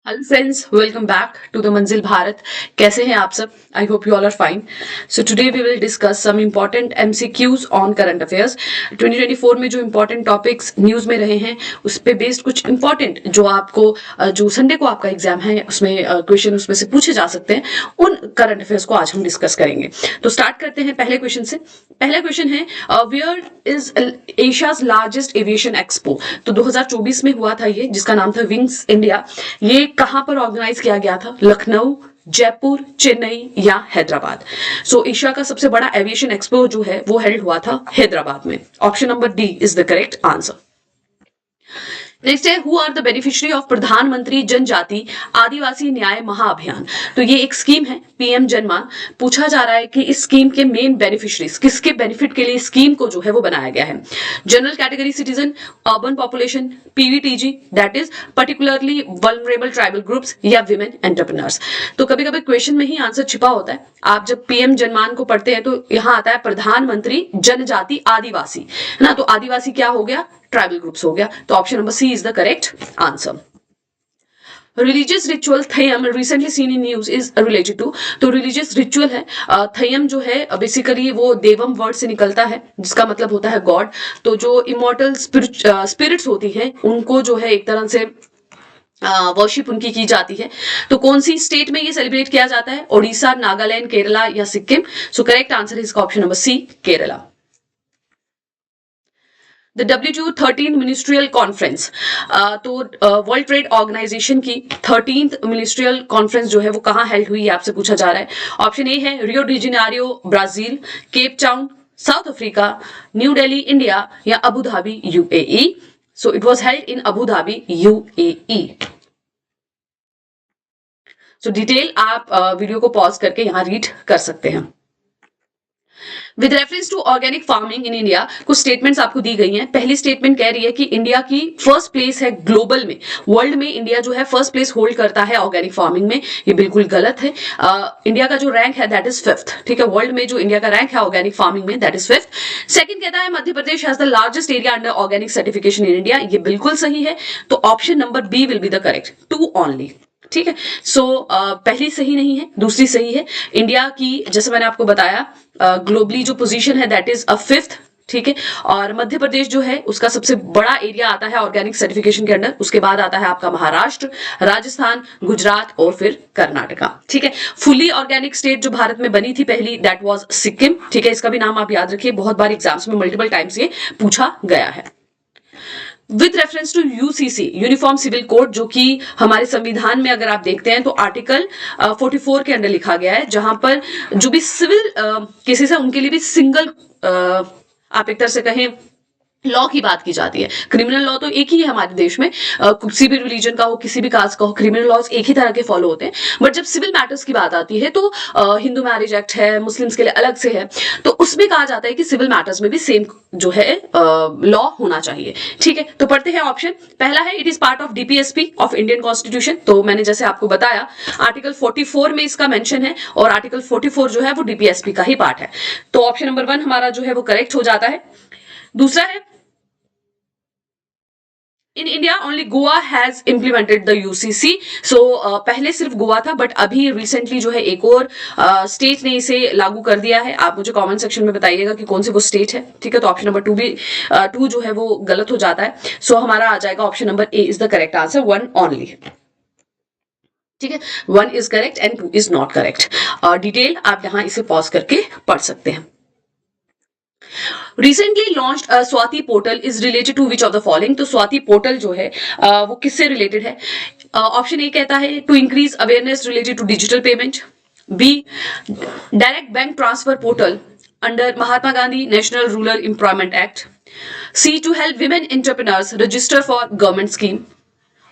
Hello friends, welcome back to the Manzil Bharat. कैसे हैं आप सब? I hope you all are fine. So today we will discuss some important MCQs on current affairs. 2024 में जो important topics news में रहे हैं उस पे बेस्ड कुछ इम्पोर्टेंट जो आपको जो संडे को आपका एग्जाम है उसमें क्वेश्चन उसमें से पूछे जा सकते हैं, उन करंट अफेयर्स को आज हम डिस्कस करेंगे। तो स्टार्ट करते हैं पहले क्वेश्चन से। पहला क्वेश्चन है, where is Asia's largest aviation expo? तो 2024 में हुआ था ये, जिसका नाम था विंग्स इंडिया। ये कहां पर ऑर्गेनाइज किया गया था? लखनऊ, जयपुर, चेन्नई या हैदराबाद? सो एशिया का सबसे बड़ा एविएशन एक्सपो जो है वो हेल्ड हुआ था हैदराबाद में। Option number D is the correct answer. Next है, who are the beneficiary of Pradhanmantri Janjati आदिवासी न्याय महाअभियान? तो ये एक स्कीम है, पीएम जनमान। पूछा जा रहा है कि इस स्कीम के मेन बेनिफिशियरीज, किसके बेनिफिट के लिए स्कीम को जो है वो बनाया गया है? General category citizen, urban population, PVTG that is particularly vulnerable tribal groups, या विमेन एंटरप्रेन्योर्स? तो कभी कभी क्वेश्चन में ही आंसर छिपा होता है। आप जब पीएम जनमान को पढ़ते हैं तो यहां आता है प्रधानमंत्री जनजाति आदिवासी, है ना? तो आदिवासी क्या हो गया? ट्राइबल ग्रुप्स हो गया। तो option number C is the correct answer. Religious ritual Theyyam recently seen in news is related to? तो रिलीजियस रिचुअल है थयम जो है बेसिकली वो देवम वर्ड से निकलता है, जिसका मतलब होता है गॉड। तो जो इमोर्टल स्पिरिट्स होती हैं उनको जो है एक तरह से वर्शिप उनकी की जाती है। तो कौन सी स्टेट में ये सेलिब्रेट किया जाता है? ओडिशा, नागालैंड, केरला या Sikkim? So correct answer is option number C, Kerala. The WTO 13 ministerial conference, तो वर्ल्ड ट्रेड ऑर्गेनाइजेशन की 13th मिनिस्ट्रियल कॉन्फ्रेंस जो है वो कहाँ हेल्ड हुई है आपसे पूछा जा रहा है। ऑप्शन ए है Rio de Janeiro Brazil, Cape Town South Africa, New Delhi India या Abu Dhabi UAE? So it was held in Abu Dhabi UAE. So detail आप वीडियो को पॉज करके यहाँ रीड कर सकते हैं। With reference to organic farming in India, कुछ statements आपको दी गई हैं। पहली स्टेटमेंट कह रही है कि इंडिया की फर्स्ट प्लेस है ग्लोबल में, वर्ल्ड में इंडिया जो है फर्स्ट प्लेस होल्ड करता है ऑर्गेनिक फार्मिंग में। ये बिल्कुल गलत है। इंडिया का जो रैंक है दैट इज 5th। ठीक है, वर्ल्ड में जो इंडिया का रैंक है ऑर्गेनिक फार्मिंग में दैट इज 5th। सेकंड कहता है Madhya Pradesh has the largest area under organic certification in India. ये बिल्कुल सही है। तो option number B will be the correct, 2 only. ठीक है, सो पहली सही नहीं है, दूसरी सही है। इंडिया की जैसे मैंने आपको बताया ग्लोबली जो पोजीशन है दैट इज 5th। ठीक है, और मध्य प्रदेश जो है उसका सबसे बड़ा एरिया आता है ऑर्गेनिक सर्टिफिकेशन के अंडर। उसके बाद आता है आपका महाराष्ट्र, राजस्थान, गुजरात और फिर कर्नाटका। ठीक है, फुली ऑर्गेनिक स्टेट जो भारत में बनी थी पहली दैट वाज सिक्किम। ठीक है, इसका भी नाम आप याद रखिए, बहुत बार एग्जाम्स में मल्टीपल टाइम्स ये पूछा गया है। With reference to UCC uniform civil code, जो कि हमारे संविधान में अगर आप देखते हैं तो आर्टिकल 44 के अंदर लिखा गया है, जहां पर जो भी सिविल केसेस है उनके लिए भी सिंगल आप एक तरह से कहें लॉ की बात की जाती है। क्रिमिनल लॉ तो एक ही है हमारे देश में, किसी भी रिलीजन का हो, किसी भी कास्ट का हो, क्रिमिनल लॉज एक ही तरह के फॉलो होते हैं। बट जब सिविल मैटर्स की बात आती है तो हिंदू मैरिज एक्ट है, मुस्लिम्स के लिए अलग से है, तो उसमें कहा जाता है कि सिविल मैटर्स में भी सेम जो है लॉ होना चाहिए। ठीक है, तो पढ़ते हैं ऑप्शन। पहला है it is part of DPSP of Indian constitution. तो मैंने जैसे आपको बताया आर्टिकल 44 में इसका मेंशन है, और आर्टिकल 44 जो है वो डीपीएसपी का ही पार्ट है। तो ऑप्शन नंबर 1 हमारा जो है वो करेक्ट हो जाता है। दूसरा है in India only Goa has implemented the UCC. So पहले सिर्फ गोवा था, बट अभी रिसेंटली जो है एक और स्टेट ने इसे लागू कर दिया है। आप मुझे कमेंट सेक्शन में बताइएगा कि कौन सी वो स्टेट है। ठीक है, तो ऑप्शन नंबर 2 भी 2 जो है वो गलत हो जाता है। सो हमारा आ जाएगा option number A is the correct answer, 1 only. ठीक है, 1 is correct and 2 is not correct. Detail आप यहां इसे पॉज करके पढ़ सकते हैं। Recently launched Swati portal is related to which of the following? तो स्वाति पोर्टल जो है वो किससे रिलेटेड है? ऑप्शन ए कहता है to increase awareness related to digital payment, B direct bank transfer portal under Mahatma Gandhi national rural employment act, C to help women entrepreneurs register for government scheme,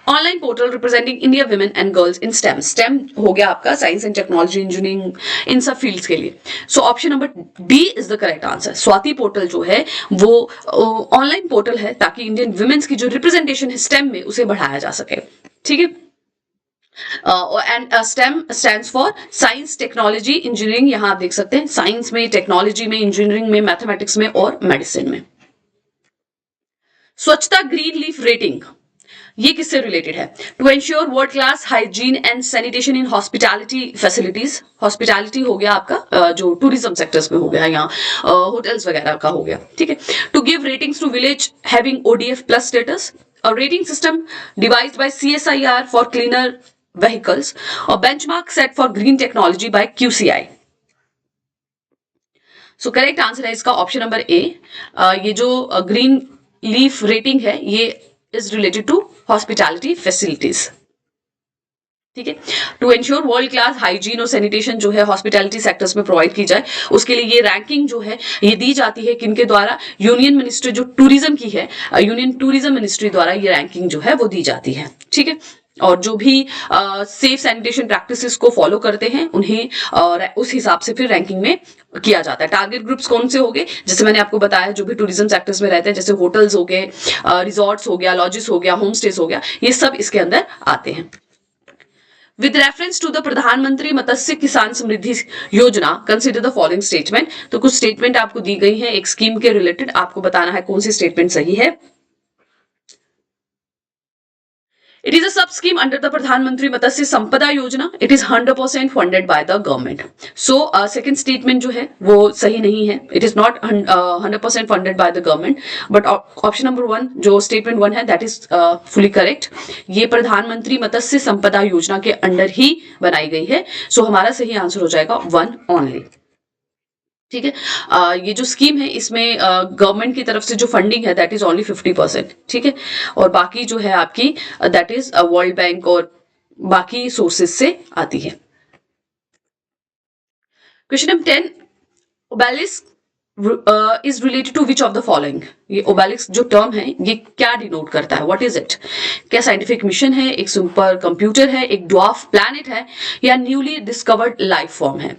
online portal representing India women and girls in STEM. STEM हो गया आपका science and technology, engineering, इन सब fields के लिए। So option number D is the correct answer. Swati portal जो है वो ऑनलाइन पोर्टल है ताकि इंडियन विमेन्स की जो रिप्रेजेंटेशन है स्टेम में उसे बढ़ाया जा सके। ठीक है, and stem stands for science technology engineering. यहां आप देख सकते हैं साइंस में, टेक्नोलॉजी में, इंजीनियरिंग में, मैथमेटिक्स में और मेडिसिन में। स्वच्छता ग्रीन लीफ रेटिंग ये किससे रिलेटेड है? To ensure world class hygiene and sanitation in hospitality facilities. Hospitality हो गया आपका जो टूरिज्म सेक्टर्स में हो गया या होटल्स वगैरह का हो गया, ठीक है। To give ratings to village having ODF plus status, a rating system devised by CSIR for cleaner vehicles, or benchmark set for green technology by QCI. So correct answer है इसका ऑप्शन नंबर ए। ये जो green leaf rating है ये is related to hospitality facilities, ठीक है। To ensure world class hygiene और sanitation जो है हॉस्पिटैलिटी सेक्टर्स में प्रोवाइड की जाए, उसके लिए ये रैंकिंग जो है ये दी जाती है किनके द्वारा? यूनियन मिनिस्ट्री जो टूरिज्म की है, यूनियन टूरिज्म मिनिस्ट्री द्वारा ये रैंकिंग जो है वो दी जाती है, ठीक है। और जो भी सेफ सैनिटेशन प्रैक्टिसेस को फॉलो करते हैं उन्हें उस हिसाब से फिर रैंकिंग में किया जाता है। टारगेट ग्रुप्स कौन से होंगे? जैसे मैंने आपको बताया जो भी टूरिज्म सेक्टर्स में रहते हैं, जैसे होटल्स हो गए, रिजॉर्ट्स हो गया, लॉजेस हो गया, होम स्टेज हो गया, ये सब इसके अंदर आते हैं। With reference to the प्रधानमंत्री मत्स्य किसान समृद्धि योजना, कंसिडर द फॉलोइंग स्टेटमेंट। तो कुछ स्टेटमेंट आपको दी गई है एक स्कीम के रिलेटेड, आपको बताना है कौन सी स्टेटमेंट सही है। It is a sub scheme under the प्रधानमंत्री मत्स्य संपदा योजना. It is 100% funded by the government. So second statement जो है वो सही नहीं है. It is not 100% funded by the government. But option number 1 जो statement 1 है that is fully correct. ये प्रधानमंत्री मत्स्य संपदा योजना के अंडर ही बनाई गई है. So हमारा सही आंसर हो जाएगा 1 only. ठीक है। ये जो स्कीम है इसमें गवर्नमेंट की तरफ से जो फंडिंग है दैट इज ओनली 50%, ठीक है। और बाकी जो है आपकी दैट इज वर्ल्ड बैंक और बाकी सोर्सेज से आती है। Question number 10, obelisk is related to which of the following. ये ओबेलिस्क जो टर्म है ये क्या डिनोट करता है? What is it? क्या साइंटिफिक मिशन है, एक सुपर कंप्यूटर है, एक ड्वार्फ प्लैनेट है, या न्यूली डिस्कवर्ड लाइफ फॉर्म है?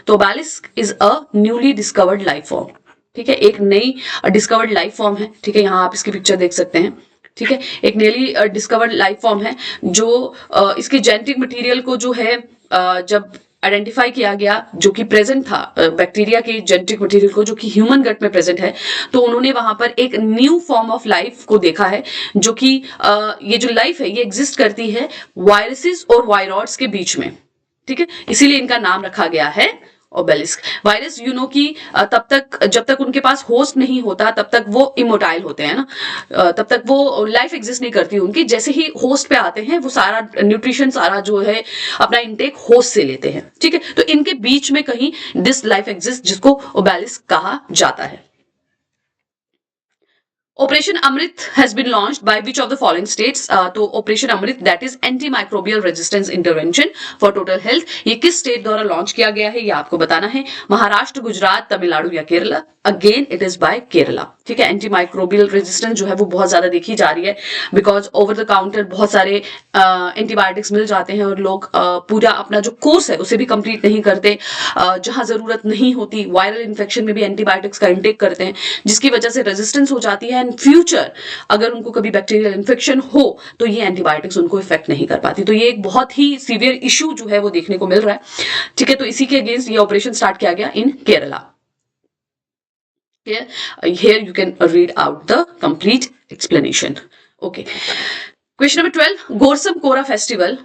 तो obelisk is a newly discovered life form, ठीक है। एक नई डिस्कवर्ड लाइफ फॉर्म है, ठीक है। यहाँ आप इसकी पिक्चर देख सकते हैं, ठीक है। एक न्यूली डिस्कवर्ड लाइफ फॉर्म है जो इसके जेनेटिक मटेरियल को जो है जब आइडेंटिफाई किया गया जो कि प्रेजेंट था बैक्टीरिया के जेनेटिक मटेरियल को जो कि ह्यूमन गट में प्रेजेंट है, तो उन्होंने वहां पर एक न्यू फॉर्म ऑफ लाइफ को देखा है जो कि ये जो लाइफ है ये एग्जिस्ट करती है वायरसेस और वायरॉइड्स के बीच में, ठीक है। इसीलिए इनका नाम रखा गया है ओबेलिस्क। वायरस यू नो कि तब तक जब तक उनके पास होस्ट नहीं होता तब तक वो इमोटाइल होते हैं ना, तब तक वो लाइफ एग्जिस्ट नहीं करती उनकी। जैसे ही होस्ट पे आते हैं वो सारा न्यूट्रिशन सारा जो है अपना इनटेक होस्ट से लेते हैं, ठीक है। तो इनके बीच में कहीं दिस लाइफ एग्जिस्ट जिसको ओबेलिस्क कहा जाता है। Operation Amrit has been launched by which of the following states. तो operation Amrit that is anti microbial resistance intervention for total health, ये किस स्टेट द्वारा लॉन्च किया गया है ये आपको बताना है। महाराष्ट्र, गुजरात, तमिलनाडु या Kerala? Again it is by Kerala, ठीक है। एंटी माइक्रोबियल रेजिस्टेंस जो है वो बहुत ज्यादा देखी जा रही है बिकॉज ओवर द काउंटर बहुत सारे एंटीबायोटिक्स मिल जाते हैं और लोग पूरा अपना जो कोर्स है उसे भी कंप्लीट नहीं करते, जहां जरूरत नहीं होती वायरल इन्फेक्शन में भी एंटीबायोटिक्स का इंटेक करते हैं जिसकी वजह से रेजिस्टेंस हो जाती है। एंड फ्यूचर अगर उनको कभी बैक्टीरियल इन्फेक्शन हो तो ये एंटीबायोटिक्स उनको इफेक्ट नहीं कर पाती। तो ये एक बहुत ही सीवियर इशू जो है वो देखने को मिल रहा है, ठीक है। तो इसी के अगेंस्ट ये ऑपरेशन स्टार्ट किया गया इन Kerala. Here you can read out the complete explanation. Okay. Question number 12. Gorsam Kora festival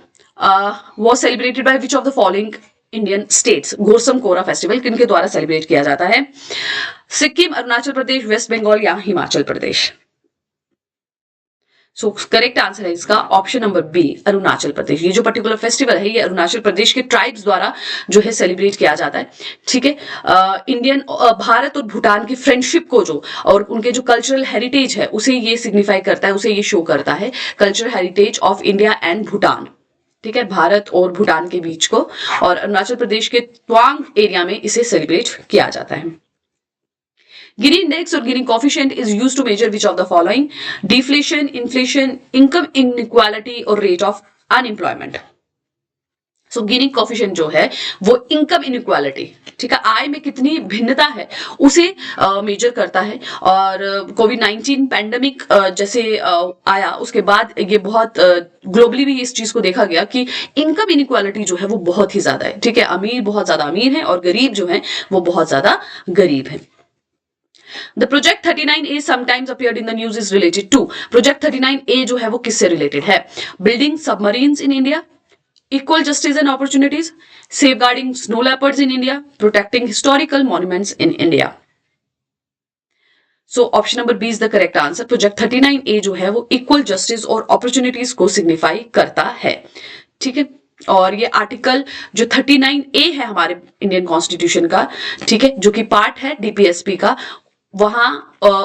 was celebrated by which of the following Indian states? Gorsam Kora festival किनके द्वारा सेलिब्रेट किया जाता है? सिक्किम, अरुणाचल प्रदेश, वेस्ट बंगाल या Himachal Pradesh? So correct answer है इसका option number B, Arunachal Pradesh. ये जो पर्टिकुलर फेस्टिवल है ये अरुणाचल प्रदेश के ट्राइब्स द्वारा जो है सेलिब्रेट किया जाता है, ठीक है। इंडियन भारत और भूटान की फ्रेंडशिप को जो और उनके जो कल्चरल हेरिटेज है उसे ये सिग्निफाई करता है, उसे ये शो करता है, cultural heritage of India and Bhutan, ठीक है, भारत और भूटान के बीच को। और अरुणाचल प्रदेश के त्वांग एरिया में इसे सेलिब्रेट किया जाता है। गिनी इंडेक्स और Gini coefficient is used to measure which of the following? Deflation, inflation, income inequality और rate of unemployment. So Gini coefficient जो है वो इनकम इनइक्वालिटी, ठीक है, आय में कितनी भिन्नता है उसे मेजर करता है। और कोविड-19 पैंडेमिक जैसे आया उसके बाद ये बहुत ग्लोबली भी इस चीज को देखा गया कि इनकम इनइक्वालिटी जो है वो बहुत ही ज्यादा है, ठीक है। अमीर बहुत ज्यादा अमीर है और गरीब जो है वो बहुत ज्यादा गरीब है। The project 39A sometimes appeared in the news is related to, project 39A जो है वो किससे रिलेटेड है? Building submarines in India, equal justice and opportunities, safeguarding snow leopards in India, protecting historical monuments in India. So option number B is the correct answer. Project 39A जो है वो equal justice और opportunities को signify करता है, ठीक है। और ये आर्टिकल जो 39A है हमारे इंडियन कॉन्स्टिट्यूशन का, ठीक है, जो कि पार्ट है डीपीएसपी का, वहां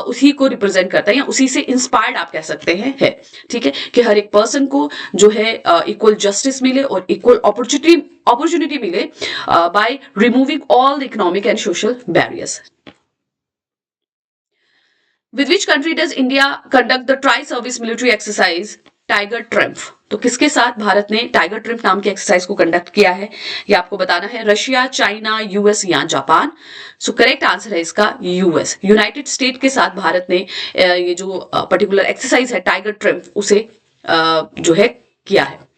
उसी को रिप्रेजेंट करता है या उसी से इंस्पायर्ड आप कह सकते हैं है, ठीक है, कि हर एक पर्सन को जो है इक्वल जस्टिस मिले और इक्वल अपॉर्चुनिटी मिले by removing all the economic and social barriers. With which country does India conduct the tri-service military exercise Tiger Triumph? तो किसके साथ भारत ने टाइगर ट्रिम्फ नाम की एक्सरसाइज को कंडक्ट किया है, ये आपको बताना है। रशिया, चाइना, यूएस या जापान? सो करेक्ट आंसर है इसका यूएस। यूनाइटेड स्टेट के साथ भारत ने ये जो पर्टिकुलर एक्सरसाइज है टाइगर ट्रिम्फ उसे जो है किया है।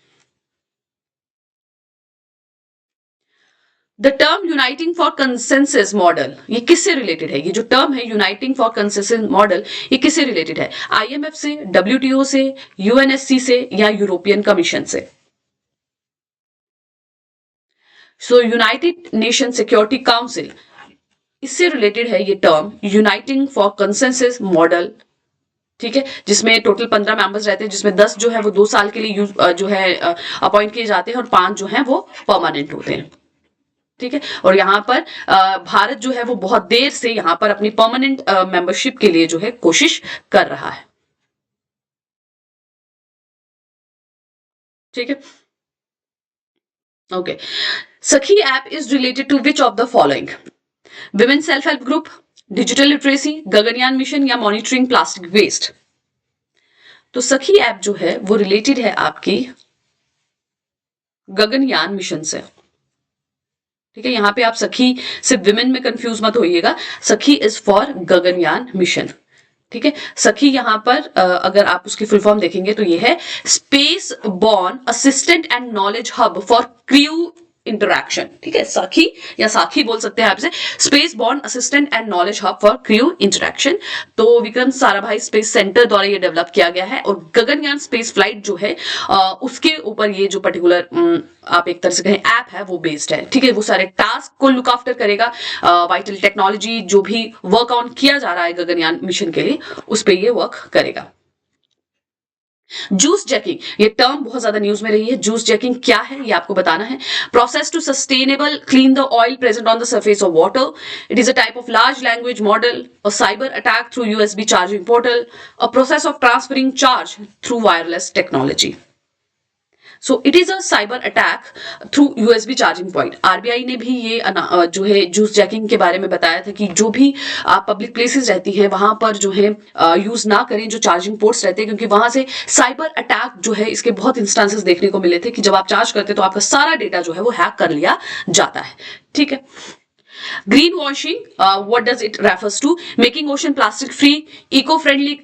The term uniting for consensus model ये किससे रिलेटेड है? ये जो टर्म है यूनाइटिंग फॉर कंसेंसस मॉडल ये किससे रिलेटेड है? आईएमएफ से, डब्ल्यूटीओ से, यूएनएससी से या यूरोपियन कमीशन से? सो यूनाइटेड नेशन सिक्योरिटी काउंसिल, इससे रिलेटेड है ये term uniting for consensus model, ठीक है, जिसमें टोटल 15 मेंबर्स रहते हैं, जिसमें 10 जो है वो 2 साल के लिए जो है अपॉइंट किए जाते हैं और 5 जो है वो परमानेंट होते हैं, ठीक है। और यहाँ पर भारत जो है वो बहुत देर से यहाँ पर अपनी परमानेंट मेंबरशिप के लिए जो है कोशिश कर रहा है, ठीक है। Okay, Sakhi app is related to which of the following? Women self help group, digital literacy, Gaganyaan mission या मॉनिटरिंग प्लास्टिक वेस्ट? तो सखी ऐप जो है वो रिलेटेड है आपकी गगनयान मिशन से, ठीक है। यहां पे आप सखी सिर्फ विमेन में कंफ्यूज मत होइएगा, सखी इज फॉर गगनयान मिशन, ठीक है। सखी यहां पर अगर आप उसकी फुल फॉर्म देखेंगे तो ये है space born assistant and knowledge hub for crew interaction, ठीक है। सखी या साखी बोल सकते हैं आपसे, space born assistant and knowledge hub for crew interaction. तो विक्रम साराभाई स्पेस सेंटर द्वारा ये डेवलप किया गया है और गगनयान स्पेस फ्लाइट जो है उसके ऊपर ये जो पर्टिकुलर आप एक तरह से कहें ऐप है वो बेस्ड है, ठीक है। वो सारे टास्क को लुक आफ्टर करेगा, वाइटल टेक्नोलॉजी जो भी वर्क ऑन किया जा रहा है गगनयान मिशन के लिए उस पर ये वर्क करेगा। जूस जैकिंग ये टर्म बहुत ज्यादा न्यूज में रही है। जूस जैकिंग क्या है ये आपको बताना है। Process to sustainable clean the oil present on the surface of water. It is a type of large language model, a cyber attack through USB charging portal, a process of transferring charge through wireless technology. So it is a cyber attack through USB charging point. RBI ने भी ये जो है juice jacking के बारे में बताया था कि जो भी पब्लिक प्लेसेस रहती हैं वहां पर जो है यूज ना करें जो चार्जिंग पोर्ट्स रहते हैं, क्योंकि वहां से साइबर अटैक जो है इसके बहुत इंस्टांसेस देखने को मिले थे कि जब आप चार्ज करते तो आपका सारा डेटा जो है वो हैक कर लिया जाता है, ठीक है। Green washing, what does it refers to? Making ocean plastic free, eco friendly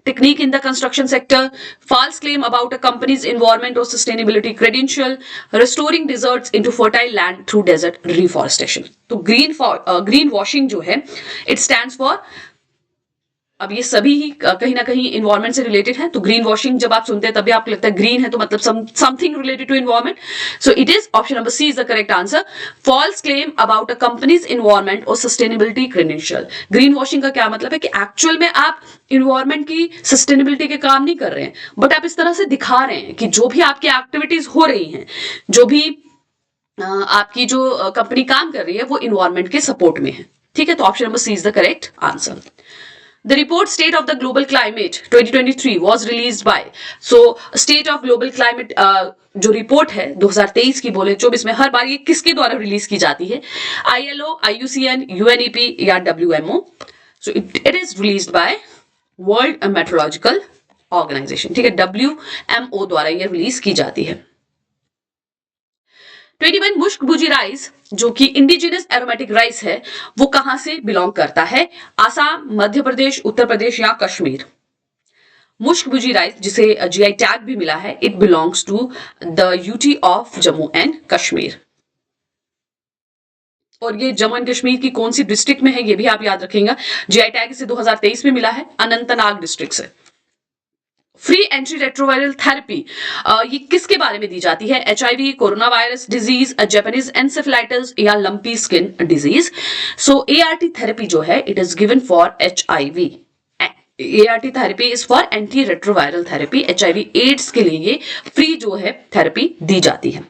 technique in the construction sector, false claim about a company's environment or sustainability credential, restoring deserts into fertile land through desert reforestation. तो green washing जो है it stands for, अब ये सभी ही कहीं ना कहीं environment से रिलेटेड है। तो ग्रीन वॉशिंग जब आप सुनते हैं तभी आपको लगता है ग्रीन है तो मतलब something related to environment. So it is option number C is the correct answer. False claim about a company's environment और सस्टेनेबिलिटी क्रेडेंशियल। ग्रीन वॉशिंग का क्या मतलब है कि एक्चुअल में आप इन्वायरमेंट की सस्टेनेबिलिटी के काम नहीं कर रहे हैं, बट आप इस तरह से दिखा रहे हैं कि जो भी आपकी एक्टिविटीज हो रही हैं, जो भी आपकी जो कंपनी काम कर रही है वो इन्वायरमेंट के सपोर्ट में है, ठीक है। तो option number C is the correct answer. The report State of the Global Climate 2023 was released by, so State of Global Climate जो रिपोर्ट है 2023 की बोले 24 में, हर बार ये किसके द्वारा रिलीज की जाती है? ILO, IUCN, UNEP या WMO? So it is released by World Meteorological Organization, ठीक है, WMO द्वारा ये रिलीज की जाती है। 21 मुश्क भुजी राइस जो कि इंडिजिनस एरोमेटिक राइस है वो कहां से बिलोंग करता है? आसाम, मध्य प्रदेश, उत्तर प्रदेश या कश्मीर? मुश्क भुजी राइस जिसे जीआई टैग भी मिला है, it belongs to the UT of Jammu and Kashmir. और ये जम्मू एंड कश्मीर की कौन सी डिस्ट्रिक्ट में है ये भी आप याद रखेंगे। जीआई टैग इसे 2023 में मिला है, अनंतनाग डिस्ट्रिक्ट से। फ्री एंट्री रेट्रोवायरल थेरेपी ये किसके बारे में दी जाती है? HIV, corona virus disease, Japanese encephalitis या लंपी स्किन डिजीज। सो एआरटी थेरेपी जो है it is given for HIV. ART therapy is for anti retroviral therapy. HIV AIDS के लिए ये फ्री जो है थेरेपी दी जाती है।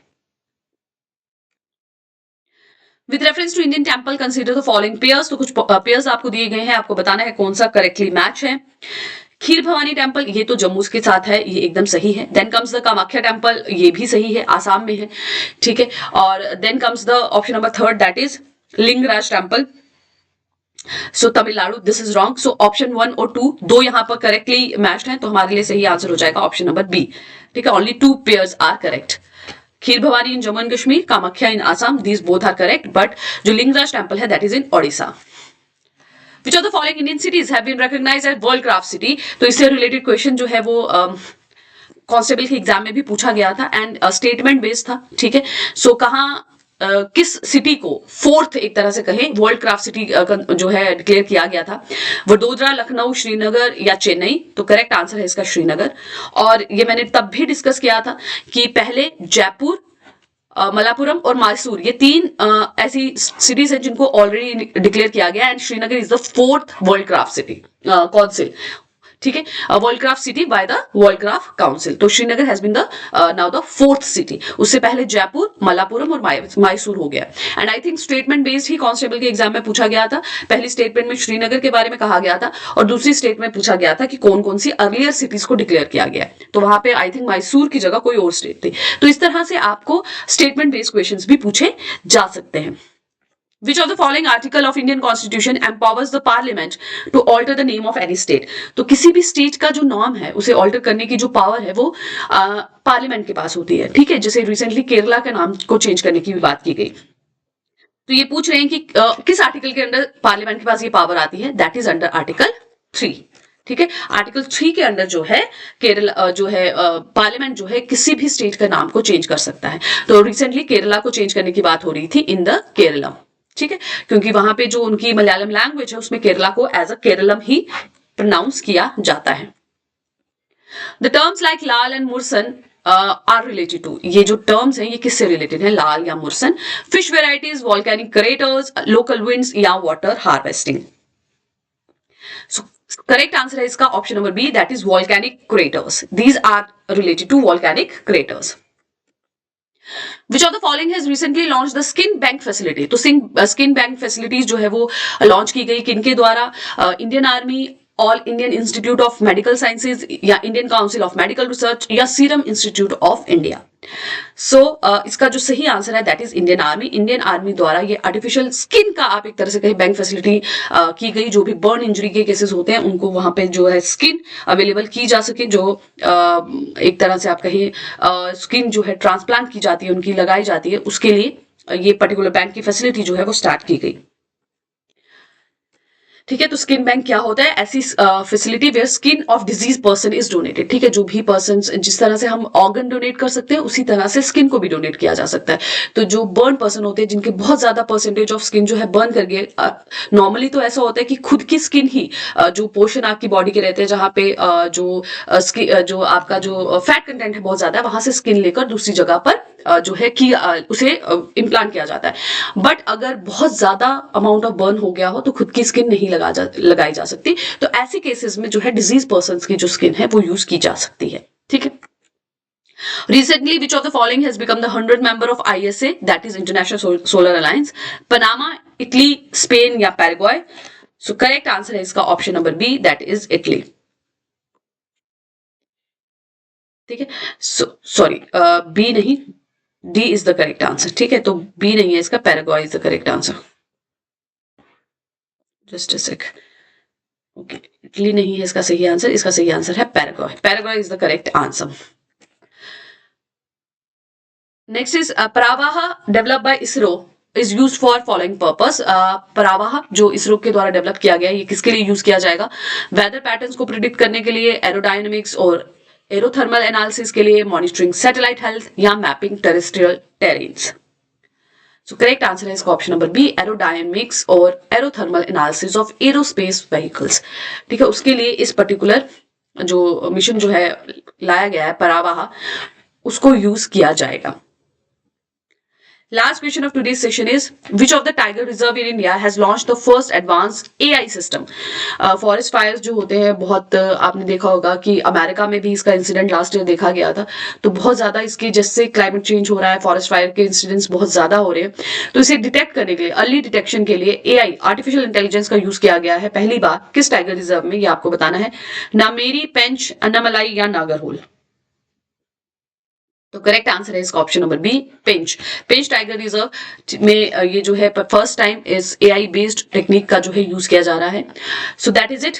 With reference to Indian temple consider the following pairs. तो कुछ पेयर्स आपको दिए गए हैं, आपको बताना है कौन सा करेक्टली मैच है। खीर भवानी टेम्पल ये तो जम्मू के साथ है, ये एकदम सही है। Then comes the Kamakhya temple, ये भी सही है, आसाम में है, ठीक है। और then comes the option number third that is Lingaraj temple, so Tamil Nadu, this is wrong. So option 1 और 2 दो यहाँ पर करेक्टली मैच्ड हैं, तो हमारे लिए सही आंसर हो जाएगा ऑप्शन नंबर बी, ठीक है। Only 2 pairs are correct. Kheer Bhawani in Jammu and Kashmir, Kamakhya in Assam, these both are correct, but जो लिंगराज टेम्पल है that is in Odisha. Which of the following Indian cities have been recognized as world craft city? तो इससे related question जो है वो constable के exam में भी पूछा गया था एंड स्टेटमेंट बेस्ड था, ठीक है। सो कहाँ किस सिटी को फोर्थ एक तरह से कहें वर्ल्ड क्राफ्ट सिटी जो है डिक्लेयर किया गया था? वडोदरा, लखनऊ, श्रीनगर या चेन्नई? तो करेक्ट आंसर है इसका श्रीनगर। और ये मैंने तब भी डिस्कस किया था कि पहले जयपुर, मलापुरम और मैसूर ये 3 ऐसी सिटीज हैं जिनको ऑलरेडी डिक्लेयर किया गया and Srinagar is the 4th world craft city council, ठीक है, world craft city by the world craft council. तो Srinagar has been the now the 4th city. उससे पहले जयपुर, मलापुरम और मैसूर हो गया। And I think statement based ही कांस्टेबल के एग्जाम में पूछा गया था। पहली स्टेटमेंट में श्रीनगर के बारे में कहा गया था और दूसरी स्टेट में पूछा गया था कि कौन कौन सी अर्लियर सिटीज को डिक्लेयर किया गया, तो वहां पे आई थिंक मैसूर की जगह कोई और स्टेट थी। तो इस तरह से आपको स्टेटमेंट बेस्ड क्वेश्चन भी पूछे जा सकते हैं। Which of the following article of Indian Constitution empowers the Parliament to alter the name of any state? तो किसी भी स्टेट का जो नाम है उसे ऑल्टर करने की जो पावर है वो पार्लियामेंट के पास होती है, ठीक है। जैसे रिसेंटली केरला के नाम को चेंज करने की भी बात की गई। तो ये पूछ रहे हैं कि किस आर्टिकल के अंदर पार्लियामेंट के पास ये पावर आती है? दैट इज अंडर आर्टिकल 3, ठीक है। आर्टिकल 3 के अंदर जो है केरला जो है पार्लियामेंट जो है किसी भी स्टेट का नाम को चेंज कर सकता है। तो रिसेंटली केरला को चेंज करने की बात हो रही थी इन द केरलम, ठीक है, क्योंकि वहां पे जो उनकी मलयालम लैंग्वेज है उसमें केरला को एज अ केरलम ही प्रोनाउंस किया जाता है। The terms like Lal and Mursan are related to, ये जो टर्म्स हैं ये किससे रिलेटेड है? लाल या Mursan. Fish varieties, volcanic craters, local winds या water harvesting. So correct answer है इसका option number B, that is volcanic craters. These are related to volcanic craters. Which of the following has recently launched the skin bank facility? तो skin bank facilities जो है वो launch की गई किनके द्वारा? Indian army, all Indian institute of medical sciences या Indian council of medical research या serum institute of India. So इसका जो सही आंसर है that is Indian army. Indian army द्वारा ये आर्टिफिशियल स्किन का आप एक तरह से कहीं बैंक फैसिलिटी की गई, जो भी बर्न इंजरी के केसेस होते हैं उनको वहां पे जो है स्किन अवेलेबल की जा सके, जो एक तरह से आप कहिए स्किन जो है ट्रांसप्लांट की जाती है, उनकी लगाई जाती है, उसके लिए ये पर्टिकुलर बैंक की फैसिलिटी जो है वो स्टार्ट की गई, ठीक है। तो स्किन बैंक क्या होता है? ऐसी facility where skin of disease person is donated, ठीक है। जो भी पर्सन, जिस तरह से हम ऑर्गन डोनेट कर सकते हैं उसी तरह से स्किन को भी डोनेट किया जा सकता है। तो जो बर्न पर्सन होते हैं जिनके बहुत ज्यादा परसेंटेज ऑफ स्किन जो है बर्न कर गए, नॉर्मली तो ऐसा होता है कि खुद की स्किन ही जो पोर्शन आपकी बॉडी के रहते हैं जहाँ पे जो आपका जो फैट कंटेंट है बहुत ज्यादा है, वहां से स्किन लेकर दूसरी जगह पर जो है कि उसे इम्प्लांट किया जाता है। बट अगर बहुत ज्यादा अमाउंट ऑफ बर्न हो गया हो तो खुद की स्किन नहीं लगाई जा सकती। तो ऐसे केसेस में जो है डिजीज पर्सन की जो स्किन है वो यूज की जा सकती है, ठीक है। Recently, which of the following has become the 100th member of ISA, that is International Solar Alliance? Panama, Italy, Spain या Paraguay? So correct answer है इसका option number B, that is Italy, ठीक है। सॉरी बी नहीं, D is the correct answer, ठीक है। तो B नहीं है इसका, Paraguay is the correct answer. Just a sec, okay, Italy नहीं है इसका सही आंसर, इसका सही आंसर है Paraguay. Paraguay is the correct answer. Next is Parawah develop by ISRO is use for following purpose. Parawah जो इसरो के द्वारा डेवलप किया गया है ये किसके लिए यूज किया जाएगा? वेदर पैटर्न्स को प्रिडिक्ट करने के लिए, एरोडायनेमिक्स और एरोथर्मल एनालिसिस के लिए, मॉनिटरिंग सैटेलाइट हेल्थ या mapping terrestrial terrains. So correct answer है इसका ऑप्शन नंबर बी, एरोडायनेमिक्स और aerothermal analysis of aerospace vehicles. ठीक है, उसके लिए इस पर्टिकुलर जो मिशन जो है लाया गया है परावाह, उसको यूज किया जाएगा। Last question of today's session is, which of the tiger reserve in India has launched the first advanced AI system? Forest fires जो होते हैं बहुत आपने देखा होगा कि अमेरिका में भी इसका इंसिडेंट लास्ट ईयर देखा गया था, तो बहुत ज्यादा इसकी जैसे क्लाइमेट चेंज हो रहा है, फॉरेस्ट फायर के इंसिडेंट्स बहुत ज्यादा हो रहे हैं, तो इसे डिटेक्ट करने के लिए, अर्ली डिटेक्शन के लिए एआई आर्टिफिशियल इंटेलिजेंस का यूज किया गया है पहली बार किस टाइगर रिजर्व में, ये आपको बताना है। नामेरी, पेंच, अन्नामलाई या नागरहोल? तो करेक्ट आंसर है इसका ऑप्शन नंबर बी, पेंच। पेंच टाइगर रिजर्व में ये जो है फर्स्ट टाइम इस एआई बेस्ड टेक्निक का जो है यूज किया जा रहा है। So that is it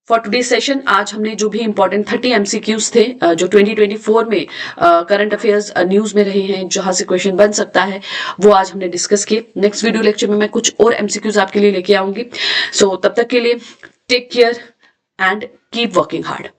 for today session. आज हमने जो भी इंपॉर्टेंट 30 एमसीक्यूज थे जो 2024 में करंट अफेयर्स न्यूज में रहे हैं, जहां से क्वेश्चन बन सकता है, वो आज हमने डिस्कस किए। नेक्स्ट वीडियो लेक्चर में मैं कुछ और एमसीक्यूज आपके लिए लेके आऊंगी। सो तब तक के लिए take care and keep working hard.